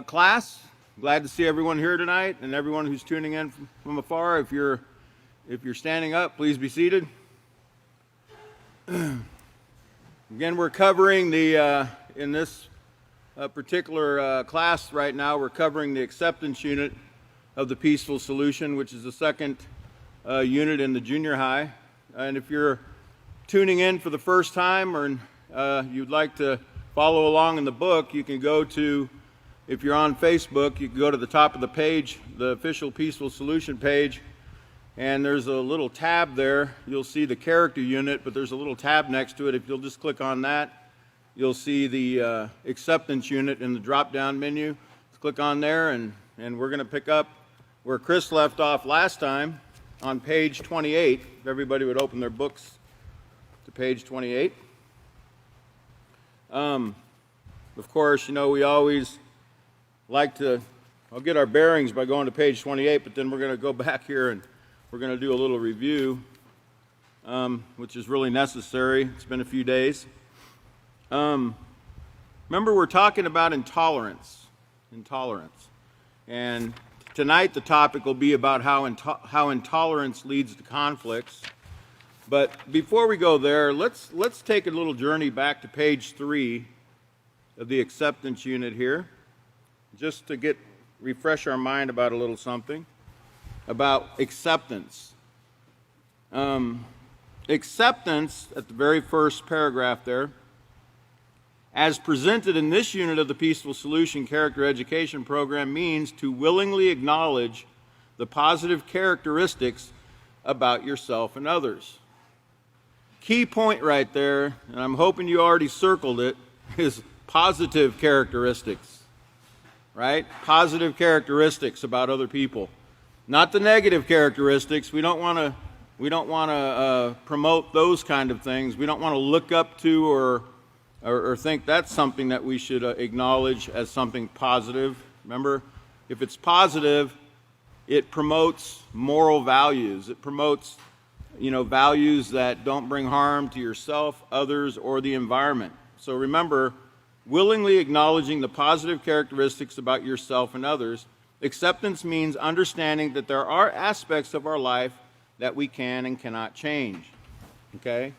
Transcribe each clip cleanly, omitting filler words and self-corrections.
Class. Glad to see everyone here tonight and everyone who's tuning in from afar. If you're standing up, please be seated. Again, we're covering in this particular class right now, we're covering the acceptance unit of the Peaceful Solution, which is the second unit in the junior high. And if you're tuning in for the first time or you'd like to follow along in the book, you can go to, if you're on Facebook, you can go to the top of the page, the official Peaceful Solution page, and there's a little tab there. You'll see the character unit, but there's a little tab next to it. If you'll just click on that, you'll see the acceptance unit in the drop-down menu. Just click on there, and we're going to pick up where Chris left off last time on page 28. If everybody would open their books to page 28. Of course, you know, we always like to, I'll get our bearings by going to page 28, but then we're going to go back here and we're going to do a little review, which is really necessary. It's been a few days. Remember, we're talking about intolerance. And tonight the topic will be about how intolerance leads to conflicts. But before we go there, let's take a little journey back to page 3 of the acceptance unit here, just to refresh our mind about a little something about acceptance. Acceptance, at the very first paragraph there, as presented in this unit of the Peaceful Solution Character Education Program, means to willingly acknowledge the positive characteristics about yourself and others. Key point right there, and I'm hoping you already circled it, is positive characteristics, right? Positive characteristics about other people, not the negative characteristics. We don't want to promote those kind of things. We don't want to look up to or think that's something that we should acknowledge as something positive. Remember, if it's positive, it promotes moral values. It promotes values that don't bring harm to yourself, others, or the environment. So remember, willingly acknowledging the positive characteristics about yourself and others. Acceptance means understanding that there are aspects of our life that we can and cannot change. Okay?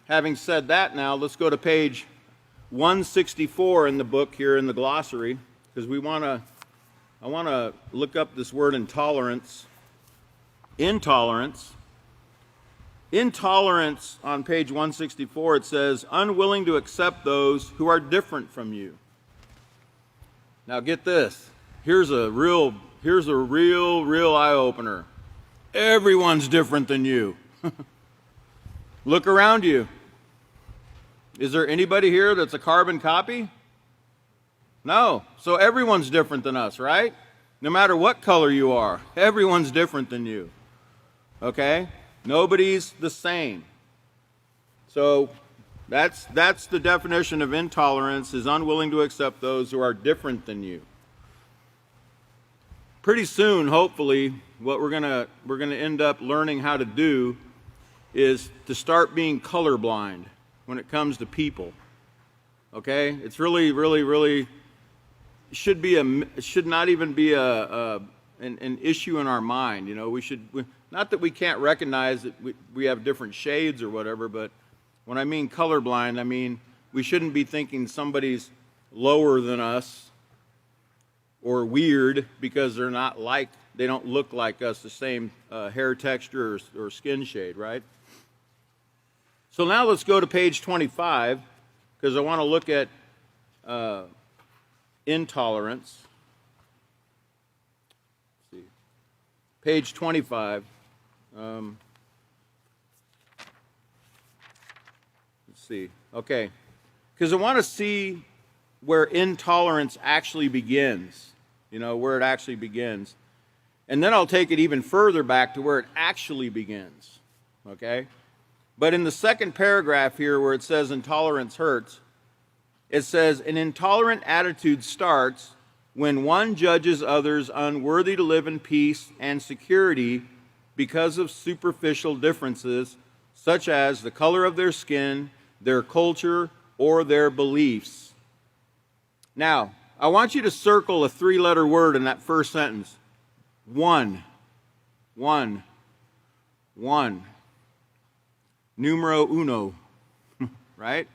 Having said that, now let's go to page 164 in the book here in the glossary, because I want to look up this word intolerance. Intolerance, on page 164, it says, unwilling to accept those who are different from you. Now get this. Here's a real eye-opener. Everyone's different than you. Look around you. Is there anybody here that's a carbon copy? No. So everyone's different than us, right? No matter what color you are, everyone's different than you. Okay? Nobody's the same. So that's the definition of intolerance, is unwilling to accept those who are different than you. Pretty soon, hopefully, what we're gonna end up learning how to do is to start being colorblind when it comes to people. Okay? It's really should not even be an issue in our mind. You know, not that we can't recognize that we have different shades or whatever, but when I mean colorblind, I mean we shouldn't be thinking somebody's lower than us or weird because they don't look like us, the same hair texture or skin shade, right? So now let's go to page 25, because I want to look at intolerance. Let's see. Page 25. Let's see. Okay. Because I want to see where intolerance actually begins. Where it actually begins. And then I'll take it even further back to where it actually begins. Okay? But in the second paragraph here where it says intolerance hurts, it says, an intolerant attitude starts when one judges others unworthy to live in peace and security because of superficial differences such as the color of their skin, their culture, or their beliefs. Now, I want you to circle a 3-letter word in that first sentence. One. One. One. Numero uno. Right?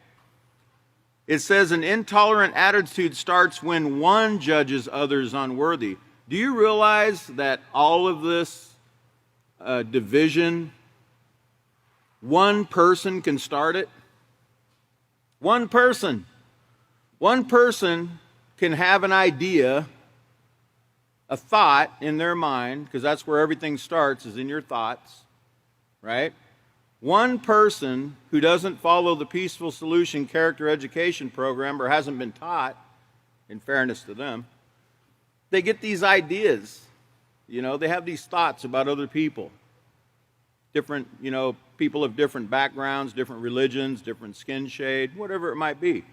It says an intolerant attitude starts when one judges others unworthy. Do you realize that all of this division, one person can start it? One person. One person can have an idea, a thought in their mind, because that's where everything starts, is in your thoughts, right? One person who doesn't follow the Peaceful Solution Character Education Program or hasn't been taught, in fairness to them, they get these ideas. They have these thoughts about other people. Different, people of different backgrounds, different religions, different skin shade, whatever it might be.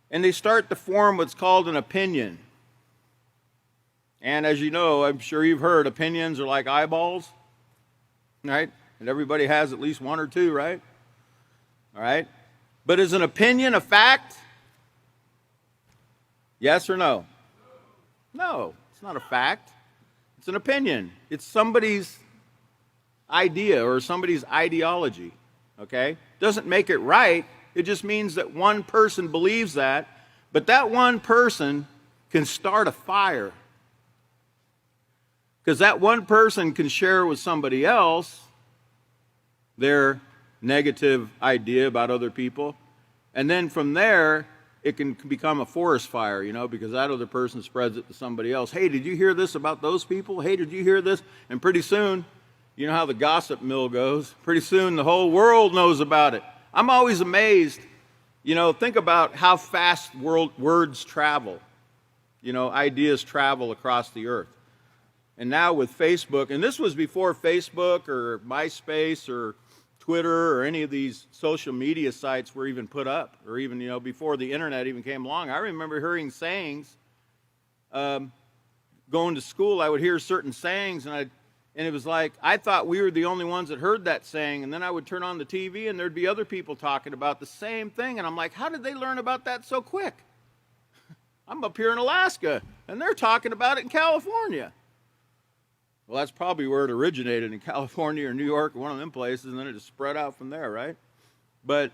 And they start to form what's called an opinion. And as you know, I'm sure you've heard, opinions are like eyeballs, right? And everybody has at least one or two, right? All right? But is an opinion a fact? Yes or no? No, it's not a fact. It's an opinion. It's somebody's idea or somebody's ideology, okay? Doesn't make it right. It just means that one person believes that, but that one person can start a fire. Because that one person can share with somebody else their negative idea about other people. And then from there, it can become a forest fire, because that other person spreads it to somebody else. Hey, did you hear this about those people? Hey, did you hear this? And pretty soon, you know how the gossip mill goes. Pretty soon, the whole world knows about it. I'm always amazed, think about how fast words travel. Ideas travel across the earth. And now with Facebook, and this was before Facebook or MySpace or Twitter or any of these social media sites were even put up, or even, before the internet even came along. I remember hearing sayings, going to school, I would hear certain sayings, and it was like, I thought we were the only ones that heard that saying, and then I would turn on the TV, and there'd be other people talking about the same thing, and I'm like, how did they learn about that so quick? I'm up here in Alaska, and they're talking about it in California. Well, that's probably where it originated, in California or New York or one of them places, and then it just spread out from there, right? But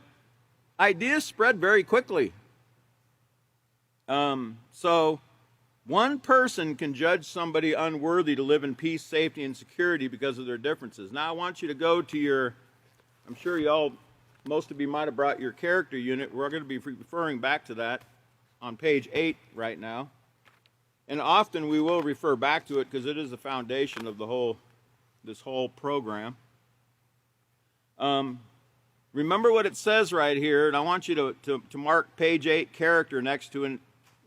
ideas spread very quickly. So one person can judge somebody unworthy to live in peace, safety, and security because of their differences. Now I want you to go to I'm sure most of you might have brought your character unit. We're going to be referring back to that on page 8 right now. And often we will refer back to it because it is the foundation of this whole program. Remember what it says right here, and I want you to mark page 8, character, next to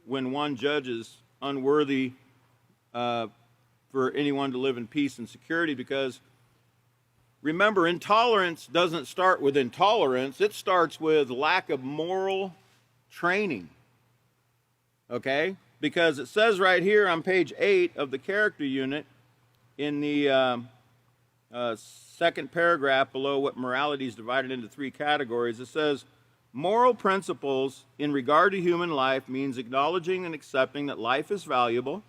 when one judges unworthy for anyone to live in peace and security, because remember, intolerance doesn't start with intolerance. It starts with lack of moral training. Okay? Because it says right here on page 8 of the character unit, in the second paragraph below what morality is divided into 3 categories, it says, moral principles in regard to human life means acknowledging and accepting that life is valuable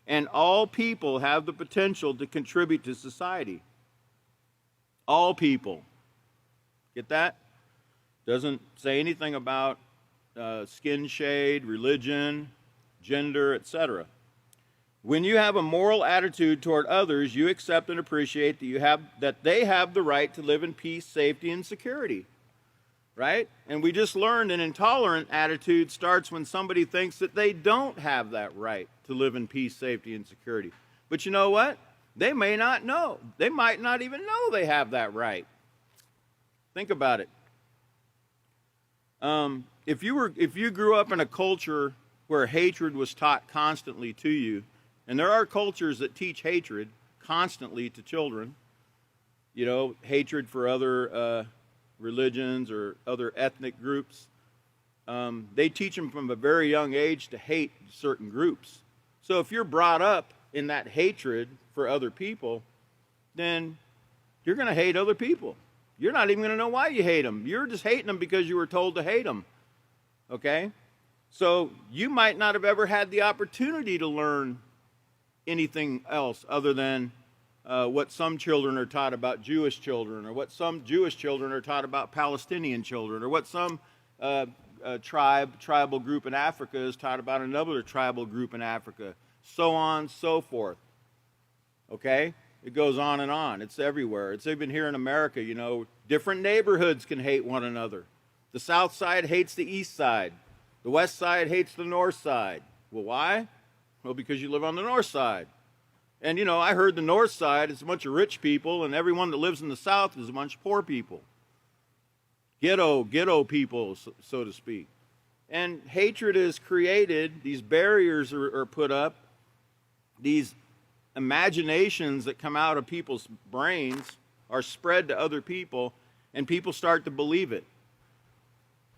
and all people have the potential to contribute to society. All people. Get that? Doesn't say anything about skin shade, religion, gender, etc. When you have a moral attitude toward others, you accept and appreciate that they have the right to live in peace, safety, and security. Right? And we just learned an intolerant attitude starts when somebody thinks that they don't have that right to live in peace, safety, and security. But you know what? They may not know. They might not even know they have that right. Think about it. If you grew up in a culture where hatred was taught constantly to you, and there are cultures that teach hatred constantly to children, hatred for other religions or other ethnic groups, they teach them from a very young age to hate certain groups. So if you're brought up in that hatred for other people, then you're going to hate other people. You're not even going to know why you hate them. You're just hating them because you were told to hate them. Okay? So you might not have ever had the opportunity to learn anything else other than what some children are taught about Jewish children, or what some Jewish children are taught about Palestinian children, or what some tribal group in Africa is taught about another tribal group in Africa, so on, so forth. Okay? It goes on and on. It's everywhere. It's even here in America, you know, different neighborhoods can hate one another. The south side hates the east side. The west side hates the north side. Well, why? Well, because you live on the north side. And, you know, I heard the north side is a bunch of rich people, and everyone that lives in the south is a bunch of poor people. Ghetto people, so to speak. And hatred is created. These barriers are put up. These imaginations that come out of people's brains are spread to other people, and people start to believe it.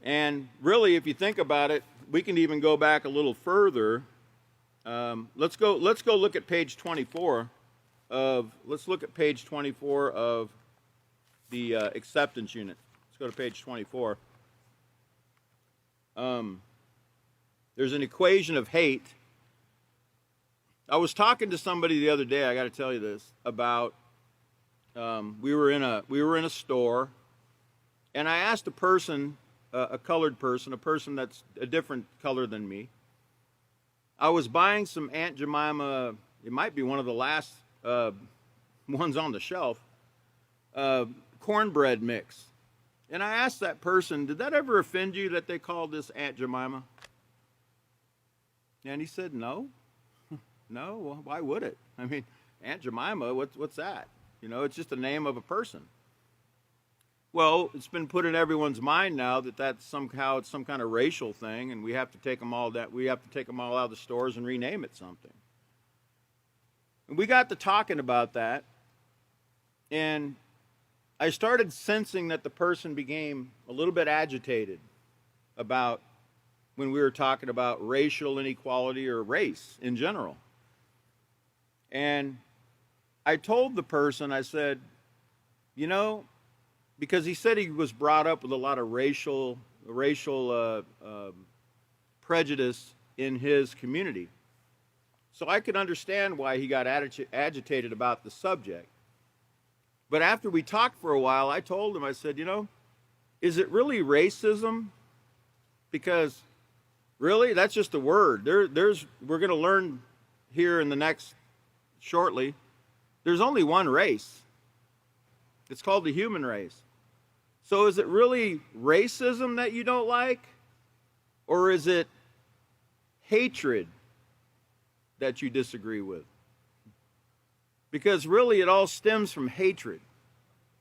And really, if you think about it, we can even go back a little further. Let's go look at page 24 of the acceptance unit. Let's go to page 24. There's an equation of hate. I was talking to somebody the other day, I got to tell you this, about we were in a store, and I asked a person, a colored person, a person that's a different color than me. I was buying some Aunt Jemima, it might be one of the last ones on the shelf, cornbread mix. And I asked that person, did that ever offend you that they called this Aunt Jemima? And he said, no. No, well, why would it? I mean, Aunt Jemima, what's that? You know, it's just the name of a person. Well, it's been put in everyone's mind now that that's somehow it's some kind of racial thing, and we have to take them all out of the stores and rename it something. And we got to talking about that, and I started sensing that the person became a little bit agitated about when we were talking about racial inequality or race in general. And I told the person, I said, you know, because he said he was brought up with a lot of racial prejudice in his community. So I could understand why he got agitated about the subject. But after we talked for a while, I told him, I said, you know, is it really racism? Because really, that's just a word. We're going to learn here in the next shortly, there's only one race. It's called the human race. So is it really racism that you don't like? Or is it hatred that you disagree with? Because really it all stems from hatred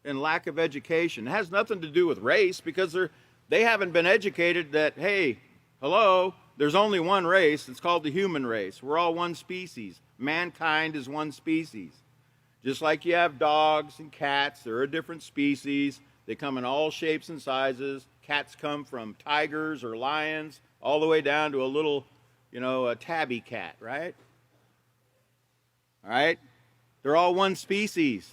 and lack of education. It has nothing to do with race, because they haven't been educated that, hey, hello, there's only one race. It's called the human race. We're all one species. Mankind is one species. Just like you have dogs and cats, they're a different species. They come in all shapes and sizes. Cats come from tigers or lions all the way down to a little, a tabby cat, right? All right? They're all one species.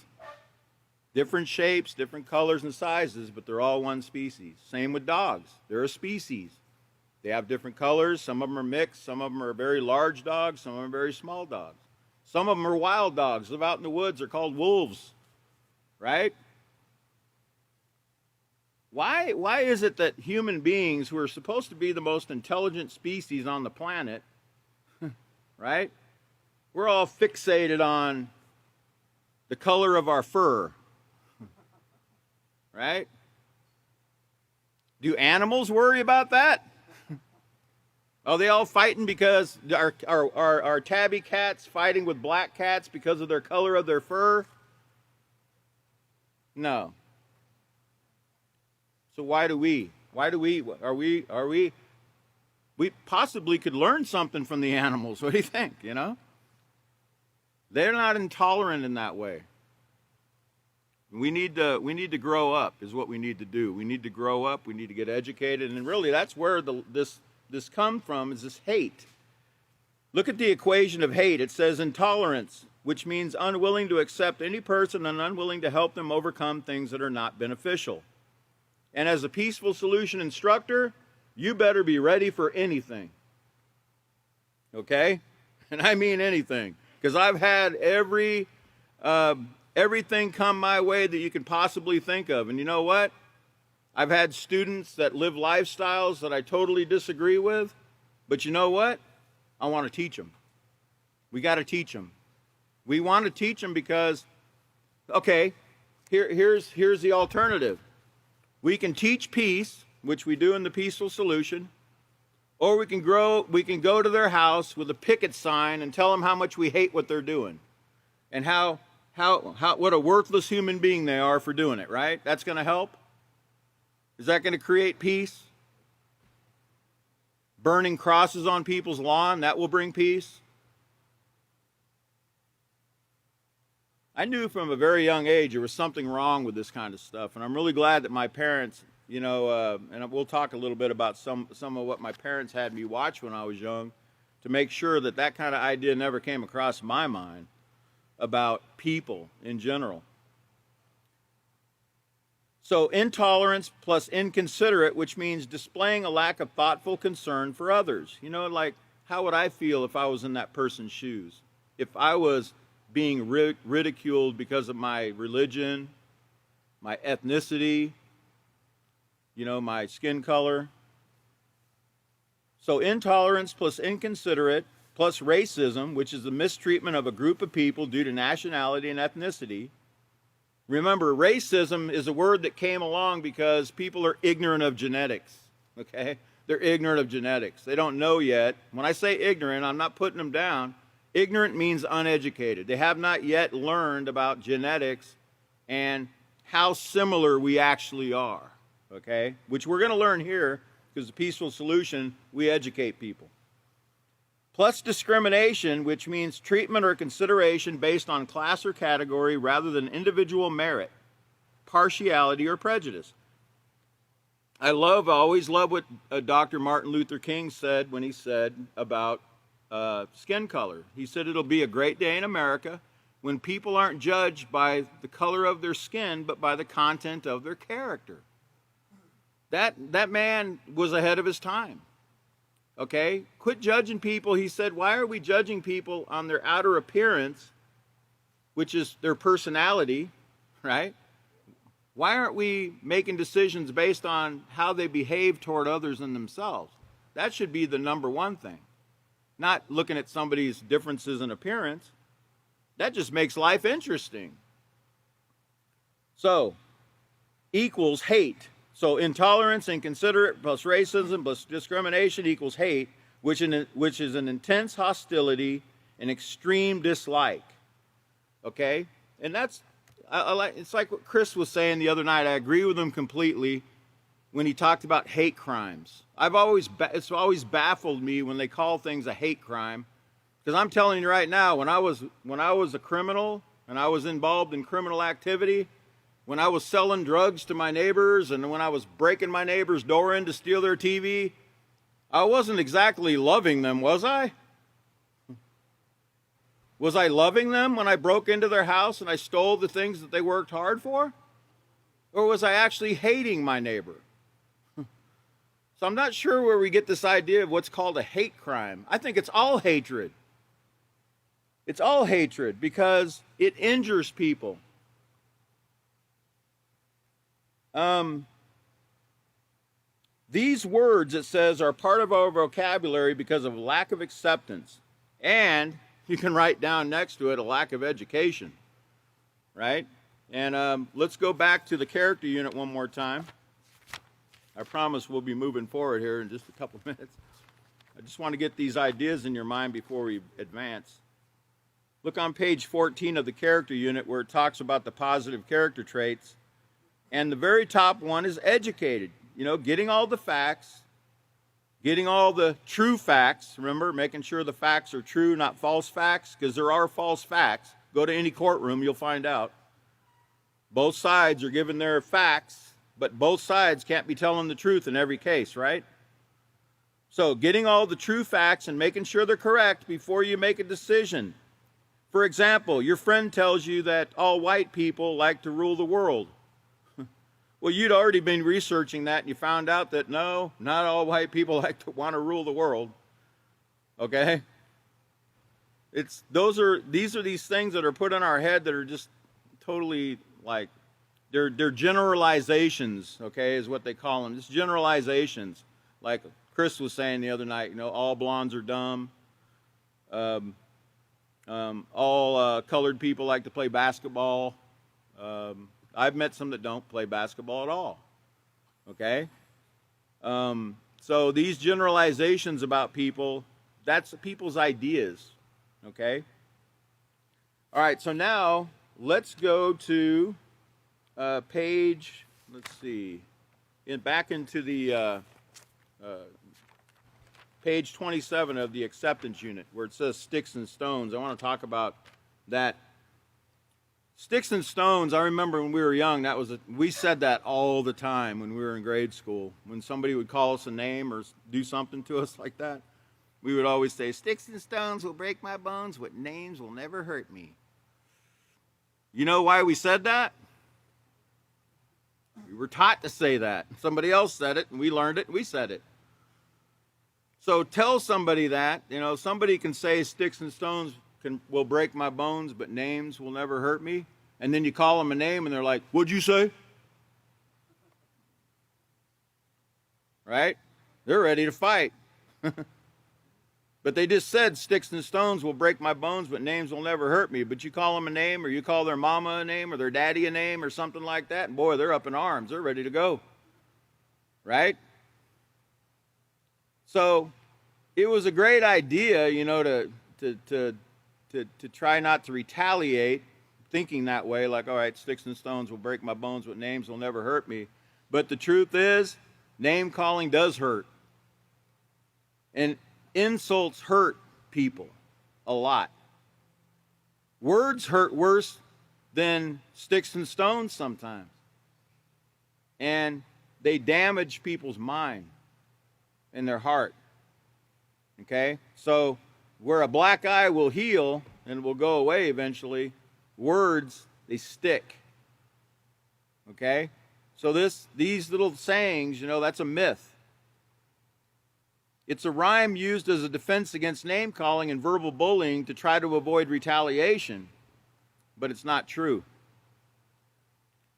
Different shapes, different colors and sizes, but they're all one species. Same with dogs. They're a species. They have different colors. Some of them are mixed. Some of them are very large dogs. Some of them are very small dogs. Some of them are wild dogs, live out in the woods. They're called wolves, right? Why is it that human beings, who are supposed to be the most intelligent species on the planet, right? We're all fixated on the color of our fur, right? Do animals worry about that? Are they all fighting because are tabby cats fighting with black cats because of their color of their fur? No. So why do we? We possibly could learn something from the animals. What do you think, They're not intolerant in that way. We need to grow up is what we need to do. We need to grow up, we need to get educated, and really that's where this comes from, is this hate. Look at the equation of hate. It says intolerance, which means unwilling to accept any person and unwilling to help them overcome things that are not beneficial. And as a peaceful solution instructor, you better be ready for anything. Okay? And I mean anything. Because I've had everything come my way that you could possibly think of. And you know what? I've had students that live lifestyles that I totally disagree with. But you know what? I want to teach them. We got to teach them. We want to teach them because, okay, here's the alternative. We can teach peace, which we do in the Peaceful Solution, or we can go to their house with a picket sign and tell them how much we hate what they're doing and how what a worthless human being they are for doing it, right? That's going to help? Is that going to create peace? Burning crosses on people's lawn, that will bring peace? I knew from a very young age there was something wrong with this kind of stuff, and I'm really glad that my parents, and we'll talk a little bit about some of what my parents had me watch when I was young to make sure that that kind of idea never came across my mind about people in general. So intolerance plus inconsiderate, which means displaying a lack of thoughtful concern for others. Like, how would I feel if I was in that person's shoes? If I was being ridiculed because of my religion, my ethnicity, my skin color. So intolerance plus inconsiderate plus racism, which is the mistreatment of a group of people due to nationality and ethnicity. Remember, racism is a word that came along because people are ignorant of genetics, okay? They're ignorant of genetics. They don't know yet. When I say ignorant, I'm not putting them down. Ignorant means uneducated. They have not yet learned about genetics and how similar we actually are, okay? Which we're going to learn here because the Peaceful Solution, we educate people. Plus discrimination, which means treatment or consideration based on class or category rather than individual merit, partiality, or prejudice. I always love what Dr. Martin Luther King said when he said about skin color. He said it'll be a great day in America when people aren't judged by the color of their skin, but by the content of their character. That man was ahead of his time. Okay? Quit judging people. He said, why are we judging people on their outer appearance, which is their personality, right? Why aren't we making decisions based on how they behave toward others and themselves? That should be the number one thing. Not looking at somebody's differences in appearance. That just makes life interesting. So, equals hate. So intolerance, inconsiderate, plus racism, plus discrimination equals hate, which is an intense hostility and extreme dislike. Okay? And that's, it's like what Chris was saying the other night. I agree with him completely when he talked about hate crimes. It's always baffled me when they call things a hate crime, because I'm telling you right now, when I was a criminal and I was involved in criminal activity, when I was selling drugs to my neighbors and when I was breaking my neighbor's door in to steal their TV, I wasn't exactly loving them, was I? Was I loving them when I broke into their house and I stole the things that they worked hard for? Or was I actually hating my neighbor? So I'm not sure where we get this idea of what's called a hate crime. I think it's all hatred. It's all hatred because it injures people. These words, it says, are part of our vocabulary because of lack of acceptance. And you can write down next to it a lack of education, right? And let's go back to the character unit one more time. I promise we'll be moving forward here in just a couple of minutes. I just want to get these ideas in your mind before we advance. Look on page 14 of the character unit where it talks about the positive character traits. And the very top one is educated. Getting all the facts, getting all the true facts. Remember, making sure the facts are true, not false facts, because there are false facts. Go to any courtroom, you'll find out. Both sides are given their facts, but both sides can't be telling the truth in every case, right? So getting all the true facts and making sure they're correct before you make a decision. For example, your friend tells you that all white people like to rule the world. Well, you'd already been researching that, and you found out that no, not all white people want to rule the world. Okay? These are these things that are put in our head that are just totally like, they're generalizations, okay, is what they call them. Just generalizations. Like Chris was saying the other night, all blondes are dumb. All colored people like to play basketball. I've met some that don't play basketball at all. Okay? So these generalizations about people, that's people's ideas. Okay? All right, so now let's go to page, let's see, back into the page 27 of the acceptance unit where it says sticks and stones. I want to talk about that. Sticks and stones, I remember when we were young, we said that all the time when we were in grade school. When somebody would call us a name or do something to us like that, we would always say, sticks and stones will break my bones, but names will never hurt me. You know why we said that? We were taught to say that. Somebody else said it, and we learned it, and we said it. So tell somebody that. Somebody can say sticks and stones will break my bones, but names will never hurt me. And then you call them a name, and they're like, what'd you say? Right? They're ready to fight. But they just said sticks and stones will break my bones, but names will never hurt me. But you call them a name, or you call their mama a name, or their daddy a name, or something like that, and boy, they're up in arms. They're ready to go. Right? So it was a great idea, to try not to retaliate, thinking that way, like, all right, sticks and stones will break my bones, but names will never hurt me. But the truth is, name calling does hurt. And insults hurt people a lot. Words hurt worse than sticks and stones sometimes. And they damage people's mind and their heart. Okay? So where a black eye will heal and will go away eventually, words, they stick. Okay? So these little sayings, that's a myth. It's a rhyme used as a defense against name-calling and verbal bullying to try to avoid retaliation, but it's not true.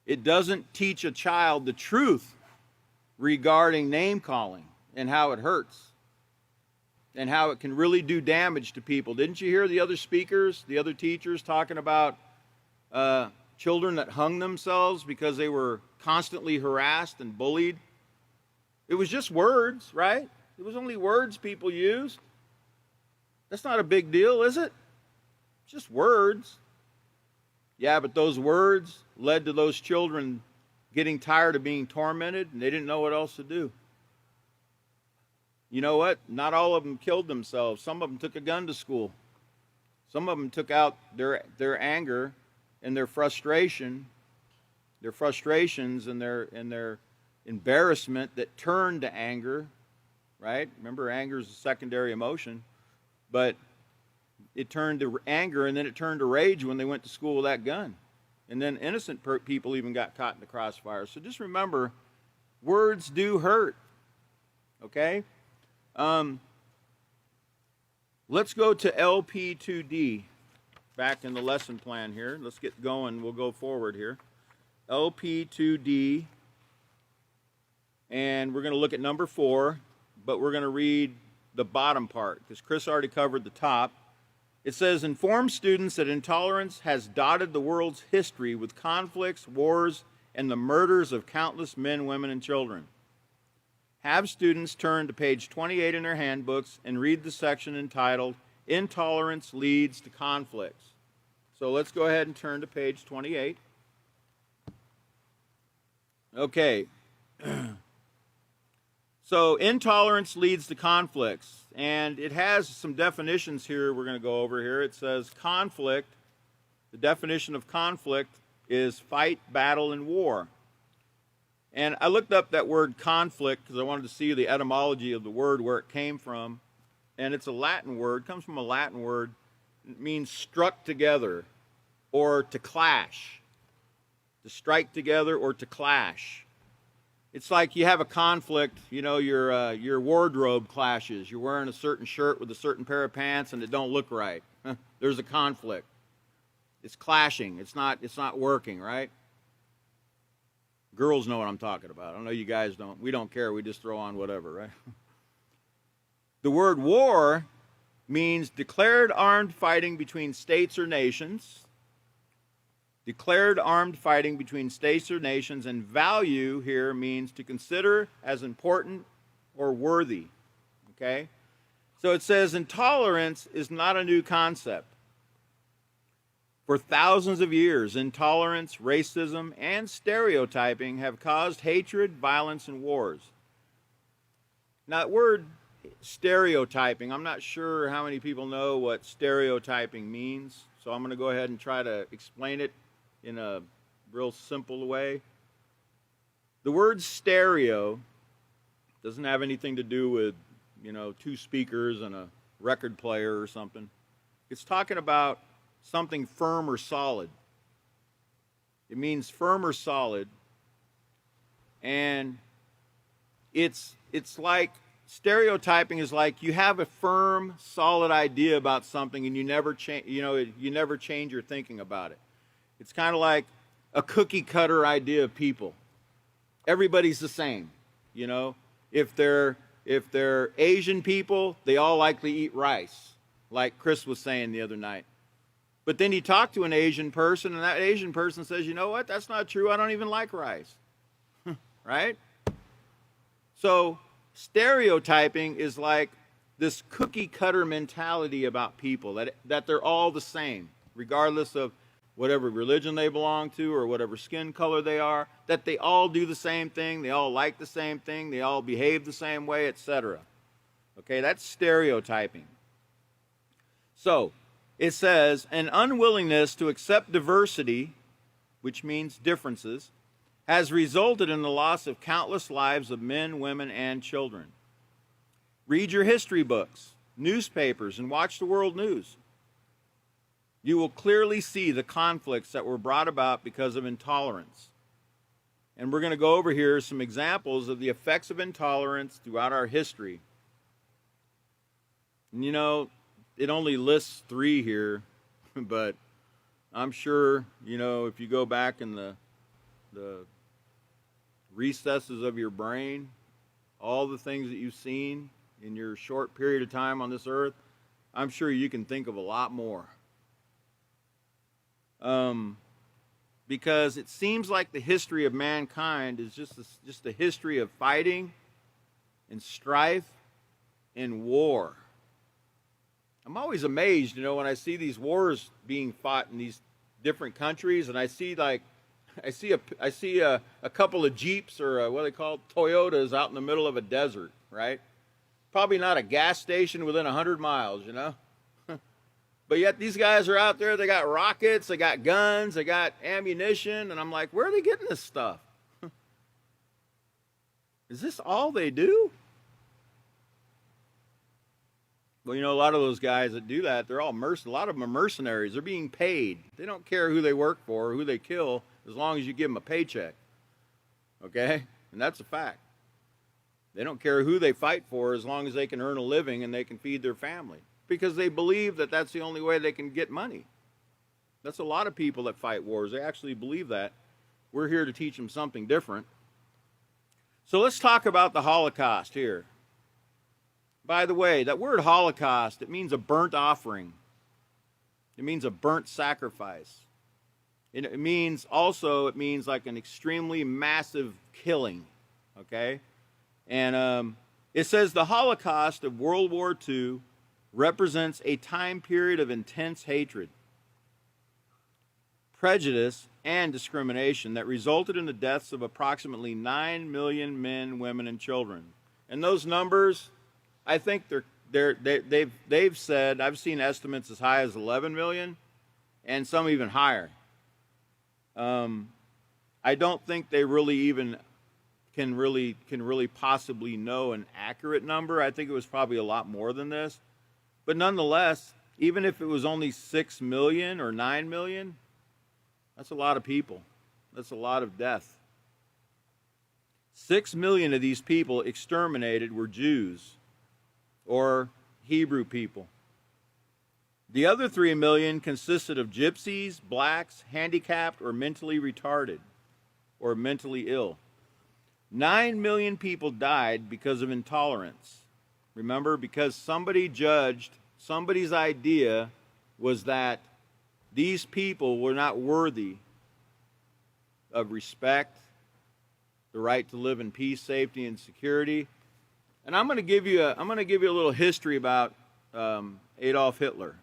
It doesn't teach a child the truth regarding name-calling and how it hurts and how it can really do damage to people. Didn't you hear the other speakers, the other teachers talking about children that hung themselves because they were constantly harassed and bullied? It was just words, right? It was only words people used. That's not a big deal, is it? It's just words. Yeah, but those words led to those children getting tired of being tormented, and they didn't know what else to do. You know what? Not all of them killed themselves. Some of them took a gun to school. Some of them took out their anger and their frustrations and their embarrassment that turned to anger. Right? Remember, anger is a secondary emotion, but it turned to anger, and then it turned to rage when they went to school with that gun. And then innocent people even got caught in the crossfire. So just remember, words do hurt. Okay? Let's go to LP2D, back in the lesson plan here. Let's get going. We'll go forward here. LP2D, and we're going to look at number 4. But we're going to read the bottom part because Chris already covered the top. It says, inform students that intolerance has dotted the world's history with conflicts, wars, and the murders of countless men, women, and children. Have students turn to page 28 in their handbooks and read the section entitled, Intolerance Leads to Conflicts. So let's go ahead and turn to page 28. Okay. So intolerance leads to conflicts, and it has some definitions here we're going to go over here. It says conflict, the definition of conflict is fight, battle, and war. And I looked up that word conflict because I wanted to see the etymology of the word, where it came from. And it's a Latin word, comes from a Latin word. It means struck together or to clash. To strike together or to clash. It's like you have a conflict, you know, your wardrobe clashes. You're wearing a certain shirt with a certain pair of pants and it don't look right. There's a conflict. It's clashing. It's not working, right? Girls know what I'm talking about. I know you guys don't. We don't care. We just throw on whatever, right? The word war means declared armed fighting between states or nations. Declared armed fighting between states or nations, and value here means to consider as important or worthy. Okay? So it says intolerance is not a new concept. For thousands of years, intolerance, racism, and stereotyping have caused hatred, violence, and wars. Now, that word stereotyping, I'm not sure how many people know what stereotyping means, so I'm going to go ahead and try to explain it in a real simple way. The word stereo doesn't have anything to do with, you know, two speakers and a record player or something. It's talking about something firm or solid. It means firm or solid. And it's like stereotyping is like you have a firm, solid idea about something and you never change, you never change your thinking about it. It's kind of like a cookie cutter idea of people. Everybody's the same, you know. If they're Asian people, they all likely eat rice, like Chris was saying the other night. But then you talk to an Asian person, and that Asian person says, you know what, that's not true, I don't even like rice. Right? So stereotyping is like this cookie cutter mentality about people, that they're all the same, regardless of whatever religion they belong to or whatever skin color they are, that they all do the same thing, they all like the same thing, they all behave the same way, etc. Okay, that's stereotyping. So, it says, an unwillingness to accept diversity, which means differences, has resulted in the loss of countless lives of men, women, and children. Read your history books, newspapers, and watch the world news. You will clearly see the conflicts that were brought about because of intolerance. And we're going to go over here some examples of the effects of intolerance throughout our history. And you know, it only lists 3 here, but I'm sure, you know, if you go back in the recesses of your brain, all the things that you've seen in your short period of time on this earth, I'm sure you can think of a lot more. Because it seems like the history of mankind is just a history of fighting and strife and war. I'm always amazed, you know, when I see these wars being fought in these different countries, and I see a couple of Jeeps or what are they called, Toyotas out in the middle of a desert, right? Probably not a gas station within 100 miles, you know. But yet these guys are out there, they got rockets, they got guns, they got ammunition, and I'm like, where are they getting this stuff? Is this all they do? Well, you know, a lot of those guys that do that, they're all a lot of them are mercenaries. They're being paid. They don't care who they work for or who they kill as long as you give them a paycheck. Okay? And that's a fact. They don't care who they fight for as long as they can earn a living and they can feed their family, because they believe that that's the only way they can get money. That's a lot of people that fight wars. They actually believe that. We're here to teach them something different. So let's talk about the Holocaust here. By the way, that word Holocaust, it means a burnt offering. It means a burnt sacrifice. It means like an extremely massive killing. Okay? And it says the Holocaust of World War II represents a time period of intense hatred, prejudice, and discrimination that resulted in the deaths of approximately 9 million men, women, and children. And those numbers, I think they've said, I've seen estimates as high as 11 million, and some even higher. I don't think they really even can really possibly know an accurate number. I think it was probably a lot more than this. But nonetheless, even if it was only 6 million or 9 million, that's a lot of people. That's a lot of death. 6 million of these people exterminated were Jews or Hebrew people. The other 3 million consisted of gypsies, blacks, handicapped, or mentally retarded, or mentally ill. 9 million people died because of intolerance. Remember, because somebody judged, somebody's idea was that these people were not worthy of respect, the right to live in peace, safety, and security. And I'm going to give you a little history about Adolf Hitler.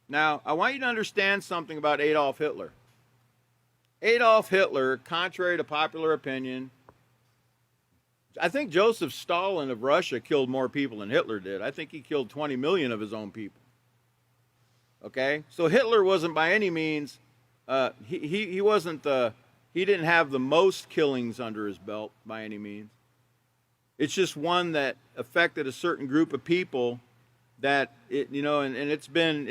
Now, I want you to understand something about Adolf Hitler. Adolf Hitler, contrary to popular opinion, I think Joseph Stalin of Russia killed more people than Hitler did. I think he killed 20 million of his own people. Okay? So Hitler wasn't by any means, he didn't have the most killings under his belt by any means. It's just one that affected a certain group of people that it's been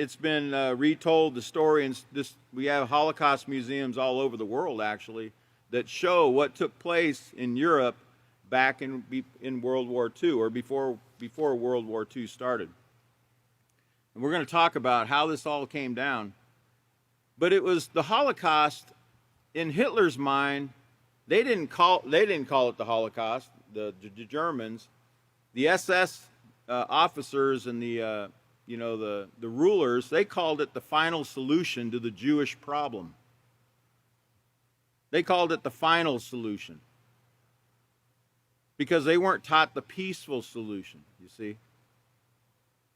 retold, the story, and we have Holocaust museums all over the world actually that show what took place in Europe back in World War II, or before World War II started. And we're going to talk about how this all came down. But it was the Holocaust in Hitler's mind. They didn't call it the Holocaust. The Germans, the SS officers and the rulers, they called it the final solution to the Jewish problem. They called it the final solution because they weren't taught the peaceful solution, you see.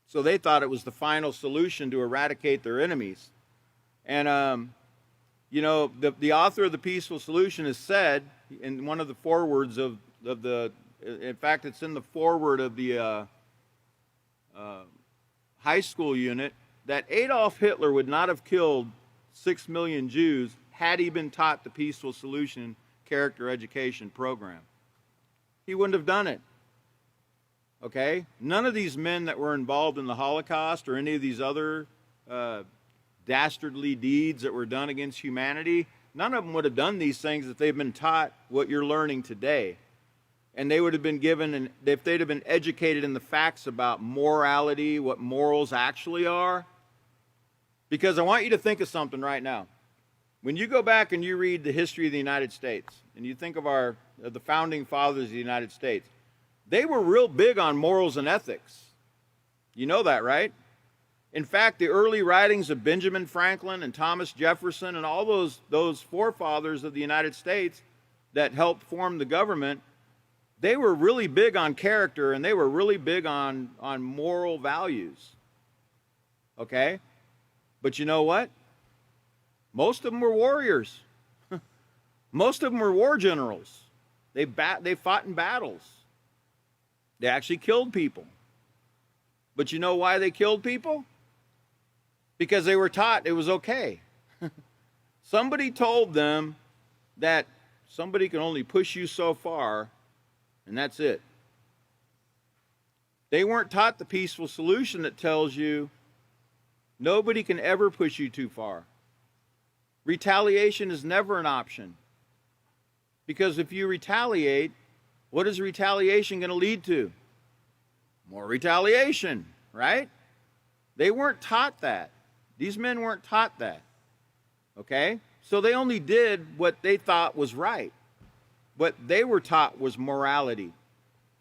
So they thought it was the final solution to eradicate their enemies. And the author of the Peaceful Solution has said in one of the forewords in fact, it's in the foreword of the high school unit, that Adolf Hitler would not have killed 6 million Jews had he been taught the Peaceful Solution character education program. He wouldn't have done it. Okay? None of these men that were involved in the Holocaust or any of these other dastardly deeds that were done against humanity, none of them would have done these things if they'd been taught what you're learning today. And they would have been given, if they'd have been educated in the facts about morality, what morals actually are. Because I want you to think of something right now. When you go back and you read the history of the United States, and you think of the founding fathers of the United States, they were real big on morals and ethics. You know that, right? In fact, the early writings of Benjamin Franklin and Thomas Jefferson and all those forefathers of the United States that helped form the government, they were really big on character and they were really big on moral values. Okay? But you know what? Most of them were warriors. Most of them were war generals. They fought in battles. They actually killed people. But you know why they killed people? Because they were taught it was okay. Somebody told them that somebody can only push you so far, and that's it. They weren't taught the peaceful solution that tells you nobody can ever push you too far. Retaliation is never an option. Because if you retaliate, what is retaliation going to lead to? More retaliation, right? They weren't taught that. These men weren't taught that. Okay? So they only did what they thought was right. What they were taught was morality.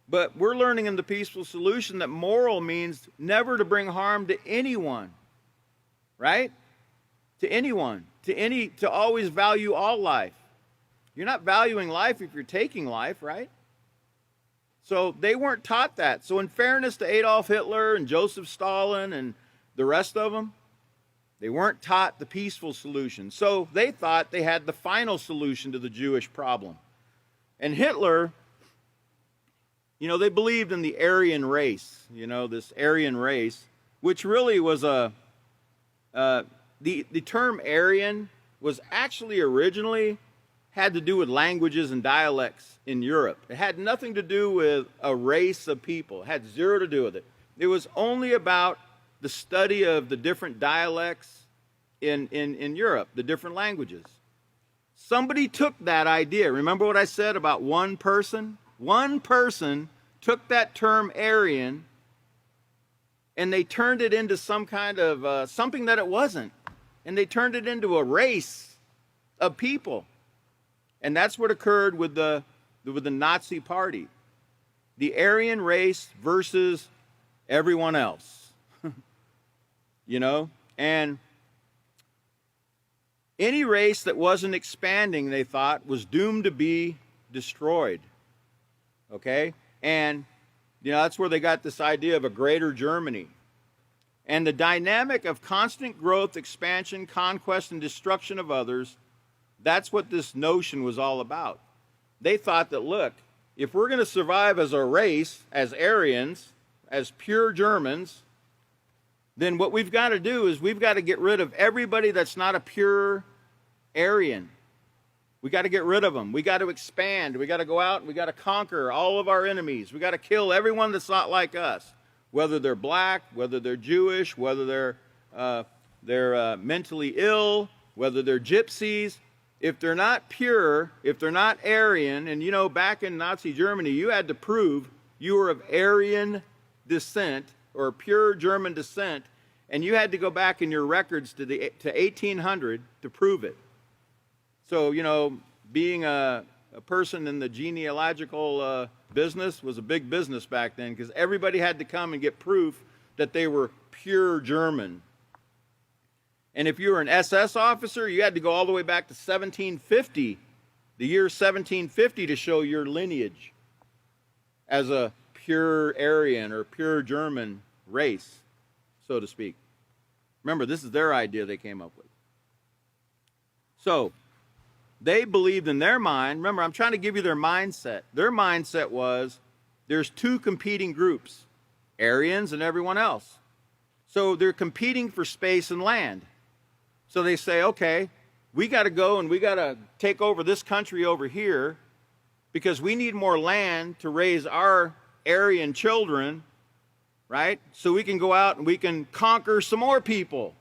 But we're learning in the Peaceful Solution that moral means never to bring harm to anyone. Right? To anyone. To always value all life. You're not valuing life if you're taking life, right? So they weren't taught that. So in fairness to Adolf Hitler and Joseph Stalin and the rest of them, they weren't taught the peaceful solution. So they thought they had the final solution to the Jewish problem. And Hitler, they believed in the Aryan race, this Aryan race, which really was the term Aryan was actually originally had to do with languages and dialects in Europe. It had nothing to do with a race of people. It had zero to do with it. It was only about the study of the different dialects in Europe, the different languages. Somebody took that idea. Remember what I said about one person? One person took that term Aryan and they turned it into some kind of something that it wasn't. And they turned it into a race of people. And that's what occurred with the Nazi Party. The Aryan race versus everyone else. You know? And any race that wasn't expanding, they thought, was doomed to be destroyed. Okay? And, you know, that's where they got this idea of a greater Germany. And the dynamic of constant growth, expansion, conquest, and destruction of others, that's what this notion was all about. They thought that, look, if we're going to survive as a race, as Aryans, as pure Germans, then what we've got to do is we've got to get rid of everybody that's not a pure Aryan. We got to get rid of them. We got to expand. We got to go out and we got to conquer all of our enemies. We got to kill everyone that's not like us, whether they're black, whether they're Jewish, whether they're mentally ill, whether they're gypsies. If they're not pure, if they're not Aryan, and you know, back in Nazi Germany, you had to prove you were of Aryan descent or pure German descent, and you had to go back in your records to 1800 to prove it. So, you know, being a person in the genealogical business was a big business back then, because everybody had to come and get proof that they were pure German. And if you were an SS officer, you had to go all the way back to 1750, the year 1750, to show your lineage as a pure Aryan or pure German race, so to speak. Remember, this is their idea they came up with. So, they believed in their mind. Remember, I'm trying to give you their mindset. Their mindset was there's two competing groups, Aryans and everyone else. So they're competing for space and land. So they say, okay, we got to go and we got to take over this country over here because we need more land to raise our Aryan children, right? So we can go out and we can conquer some more people,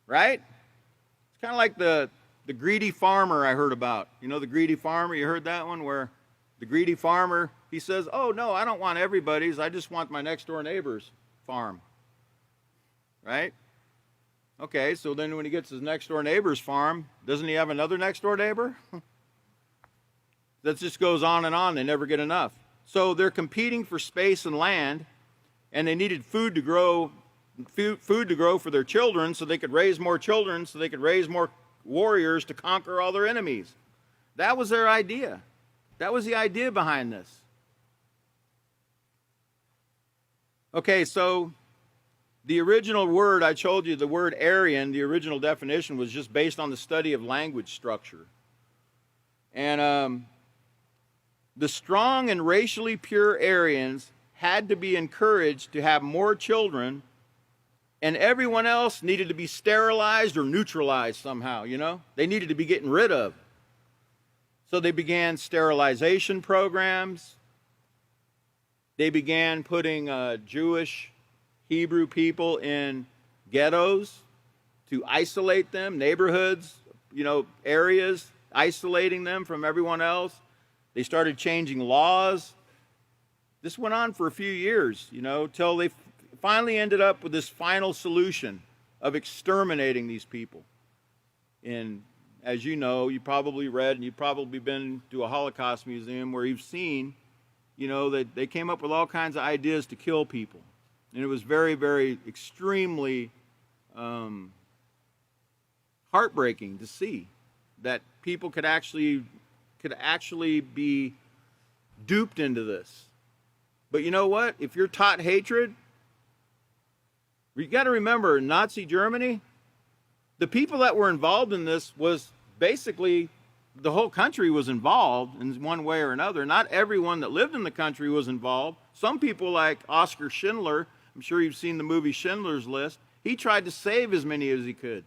right? It's kind of like the greedy farmer I heard about. You know the greedy farmer? You heard that one where the greedy farmer, he says, oh, no, I don't want everybody's. I just want my next door neighbor's farm, right? Okay, so then when he gets his next door neighbor's farm, doesn't he have another next door neighbor? That just goes on and on. They never get enough. So they're competing for space and land, and they needed food to grow for their children so they could raise more children, so they could raise more warriors to conquer all their enemies. That was their idea. That was the idea behind this. Okay, so the original word, I told you, the word Aryan, the original definition was just based on the study of language structure. And the strong and racially pure Aryans had to be encouraged to have more children, and everyone else needed to be sterilized or neutralized somehow, you know? They needed to be getting rid of. So they began sterilization programs. They began putting Jewish, Hebrew people in ghettos to isolate them, neighborhoods, you know, areas, isolating them from everyone else. They started changing laws. This went on for a few years, you know, till they finally ended up with this final solution of exterminating these people. And as you know, you probably read and you've probably been to a Holocaust museum where you've seen, you know, that they came up with all kinds of ideas to kill people. And it was very, very extremely heartbreaking to see that people could actually be duped into this. But you know what? If you're taught hatred, you got to remember, in Nazi Germany, the people that were involved in this was basically the whole country was involved in one way or another. Not everyone that lived in the country was involved. Some people like Oskar Schindler, I'm sure you've seen the movie Schindler's List, he tried to save as many as he could.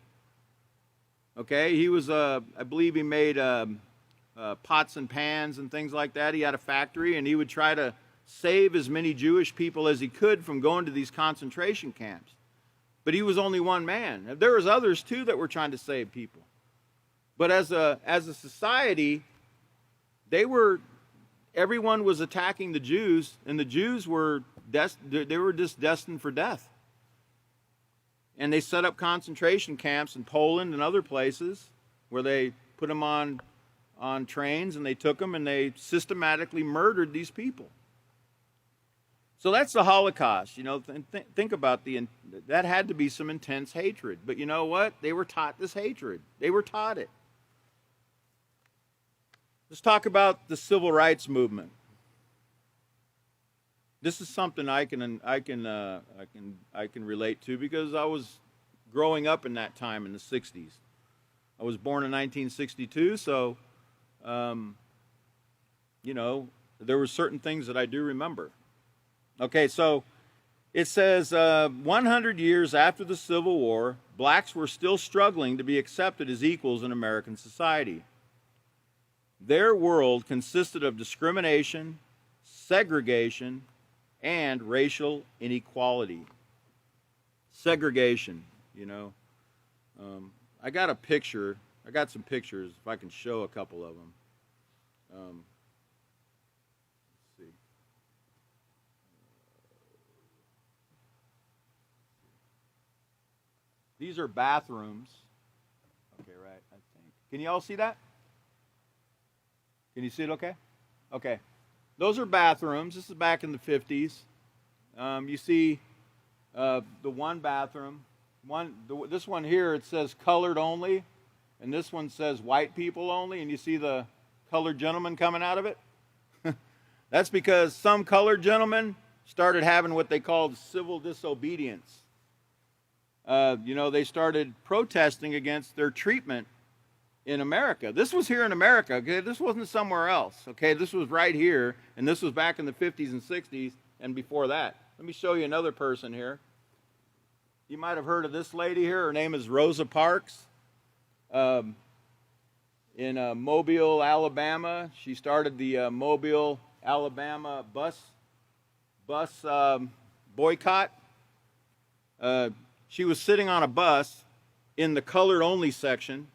Okay, he was, I believe he made pots and pans and things like that. He had a factory, and he would try to save as many Jewish people as he could from going to these concentration camps. But he was only one man. There was others, too, that were trying to save people. But as a society, everyone was attacking the Jews, and the Jews were just destined for death. And they set up concentration camps in Poland and other places where they put them on trains, and they took them and they systematically murdered these people. So that's the Holocaust. Think about that had to be some intense hatred. But you know what? They were taught this hatred. They were taught it. Let's talk about the civil rights movement. This is something I can relate to because I was growing up in that time in the 60s. I was born in 1962, so there were certain things that I do remember. Okay, so it says 100 years after the Civil War, blacks were still struggling to be accepted as equals in American society. Their world consisted of discrimination, segregation, and racial inequality. Segregation, I got a picture. I got some pictures, if I can show a couple of them. Let's see. These are bathrooms. Okay, right, I think. Can you all see that? Can you see it okay? Okay. Those are bathrooms. This is back in the 50s. You see the one bathroom. This one here, it says colored only, and this one says white people only, and you see the colored gentleman coming out of it? That's because some colored gentlemen started having what they called civil disobedience. They started protesting against their treatment in America. This was here in America, okay? This wasn't somewhere else, okay? This was right here, and this was back in the 50s and 60s and before that. Let me show you another person here. You might have heard of this lady here. Her name is Rosa Parks. In Mobile, Alabama. She started the Mobile, Alabama bus boycott. She was sitting on a bus in the colored only section,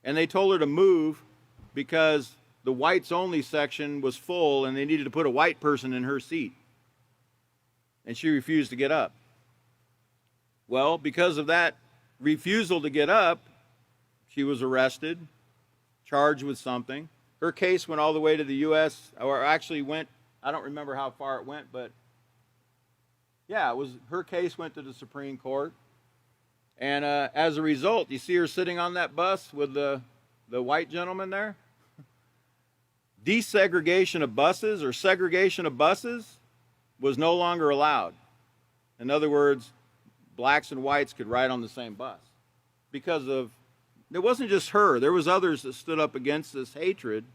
and they told her to move because the whites only section was full and they needed to put a white person in her seat. And she refused to get up. Well, because of that refusal to get up, she was arrested, charged with something. Her case went all the way to the U.S., or actually went, I don't remember how far it went, but yeah, her case went to the Supreme Court. And as a result, you see her sitting on that bus with the white gentleman there? Desegregation of buses or segregation of buses was no longer allowed. In other words, blacks and whites could ride on the same bus. Because it wasn't just her. There was others that stood up against this hatred.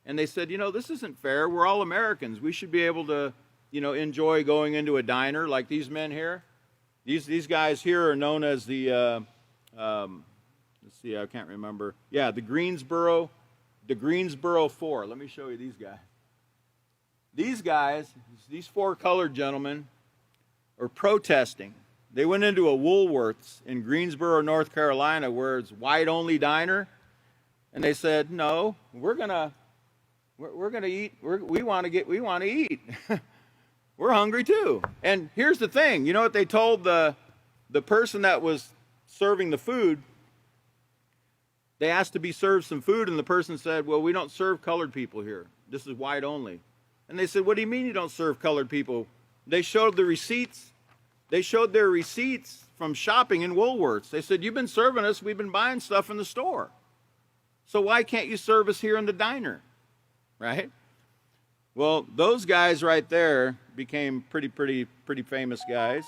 And they said, this isn't fair. We're all Americans. We should be able to, enjoy going into a diner like these men here. These guys here are known as the, let's see, I can't remember. Yeah, the Greensboro 4. Let me show you these guys. These guys, these four colored gentlemen, are protesting. They went into a Woolworth's in Greensboro, North Carolina, where it's white-only diner, and they said, "No, we're gonna eat. We want to eat. We're hungry too." And here's the thing. You know what they told the person that was serving the food? They asked to be served some food, and the person said, "Well, we don't serve colored people here. This is white only." And they said, "What do you mean you don't serve colored people?" They showed the receipts. They showed their receipts from shopping in Woolworths. They said, "You've been serving us. We've been buying stuff in the store. So why can't you serve us here in the diner?" Right? Well, those guys right there became pretty famous guys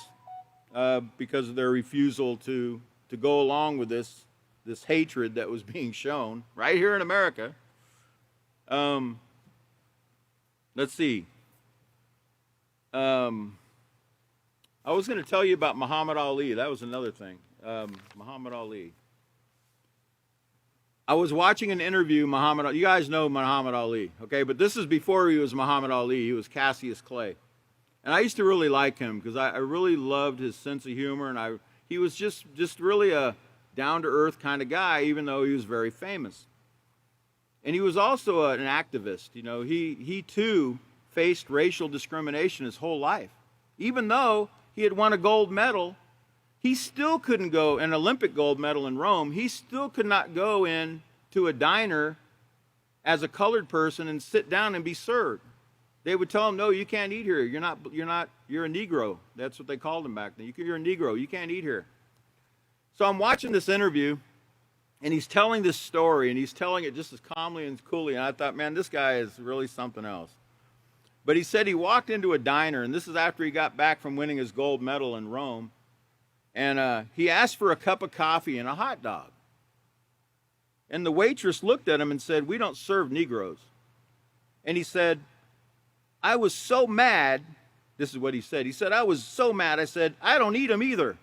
because of their refusal to go along with this hatred that was being shown right here in America. Let's see. I was going to tell you about Muhammad Ali. That was another thing. Muhammad Ali. I was watching an interview, Muhammad Ali. You guys know Muhammad Ali, okay? But this is before he was Muhammad Ali. He was Cassius Clay. And I used to really like him because I really loved his sense of humor, and he was just really a down-to-earth kind of guy, even though he was very famous. And he was also an activist. You know, he too faced racial discrimination his whole life. Even though he had won a gold medal, he still couldn't go, an Olympic gold medal in Rome, he still could not go in to a diner as a colored person and sit down and be served. They would tell him, no, you can't eat here. You're a Negro. That's what they called him back then. You're a Negro. You can't eat here. So I'm watching this interview, and he's telling this story, and he's telling it just as calmly and coolly. And I thought, man, this guy is really something else. But he said he walked into a diner, and this is after he got back from winning his gold medal in Rome. And he asked for a cup of coffee and a hot dog. And the waitress looked at him and said, we don't serve Negroes. And he said, I was so mad. This is what he said. He said, I was so mad. I said, I don't eat them either.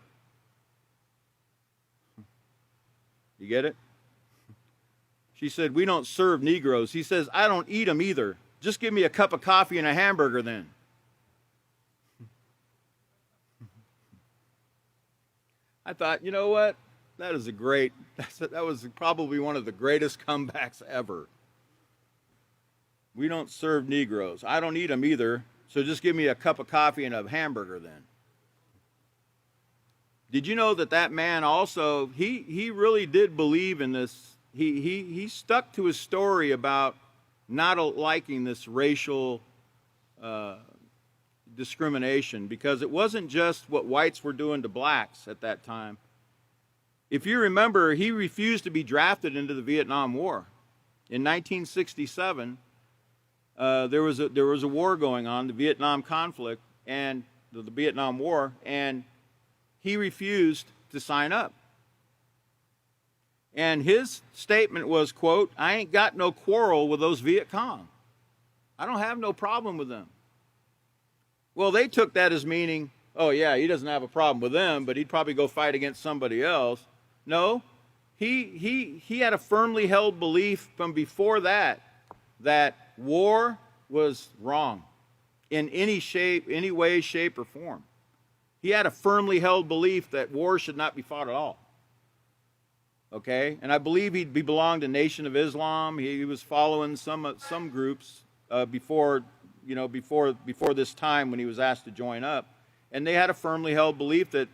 You get it? She said, we don't serve Negroes. He says, I don't eat them either. Just give me a cup of coffee and a hamburger then. I thought, you know what? That was probably one of the greatest comebacks ever. We don't serve Negroes. I don't eat them either, so just give me a cup of coffee and a hamburger then. Did you know that man also, he really did believe in this. He stuck to his story about not liking this racial discrimination, because it wasn't just what whites were doing to blacks at that time. If you remember, he refused to be drafted into the Vietnam War. In 1967, there was a war going on, the Vietnam conflict, and the Vietnam War, and he refused to sign up. And his statement was, quote, I ain't got no quarrel with those Viet Cong. I don't have no problem with them. Well, they took that as meaning, oh yeah, he doesn't have a problem with them, but he'd probably go fight against somebody else. No, he had a firmly held belief from before that war was wrong in any shape, any way, shape, or form. He had a firmly held belief that war should not be fought at all. Okay, and I believe he belonged to Nation of Islam. He was following some groups before this time when he was asked to join up, and they had a firmly held belief that